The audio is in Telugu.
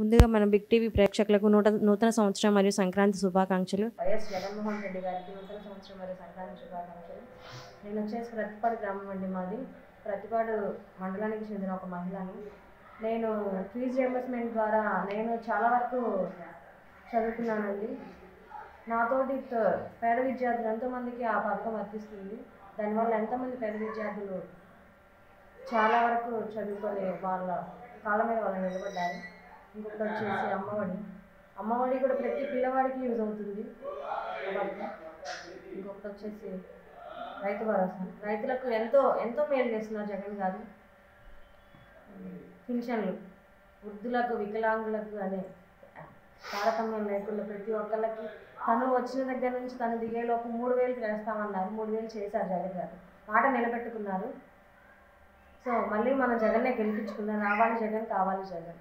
ముందుగా మన బిగ్ టీవీ ప్రేక్షకులకు నూతన సంవత్సరం మరియు సంక్రాంతి శుభాకాంక్షలు. వైఎస్ జగన్మోహన్ రెడ్డి గారికి నూతన సంవత్సరం మరియు సంక్రాంతి శుభాకాంక్షలు. నేను వచ్చేసి ప్రతిపాడు గ్రామం అండి మాది. ప్రతిపాడు మండలానికి చెందిన ఒక మహిళని. నేను ఫీజు రియంబర్స్మెంట్ ద్వారా నేను చాలా వరకు చదువుకున్నానండి. నాతోటి పేద విద్యార్థులు ఎంతోమందికి ఆ పథకం వర్తిస్తుంది. దానివల్ల ఎంతోమంది పేద విద్యార్థులు చాలా వరకు చదువుకొని వాళ్ళ కాళ్ళ మీద వాళ్ళు నిలబడ్డారు. ఇంకొకటి వచ్చేసి అమ్మఒడి కూడా ప్రతి పిల్లవాడికి యూజ్ అవుతుంది. ఇంకొకటి వచ్చేసి రైతు భరోసా, రైతులకు ఎంతో ఎంతో మేలు చేస్తున్నారు జగన్ గారు. పింఛన్లు వృద్ధులకు, వికలాంగులకు అనే తారతమ్యం లేకుండా ప్రతి ఒక్కళ్ళకి తను వచ్చిన దగ్గర నుంచి తను దిగేలోపు 3,000 వేస్తామన్నారు. 3,000 చేశారు జగన్ గారు. మాట నిలబెట్టుకున్నారు. సో మళ్ళీ మన జగన్నే గెలిపించుకున్నారు. రావాలి జగన్, కావాలి జగన్.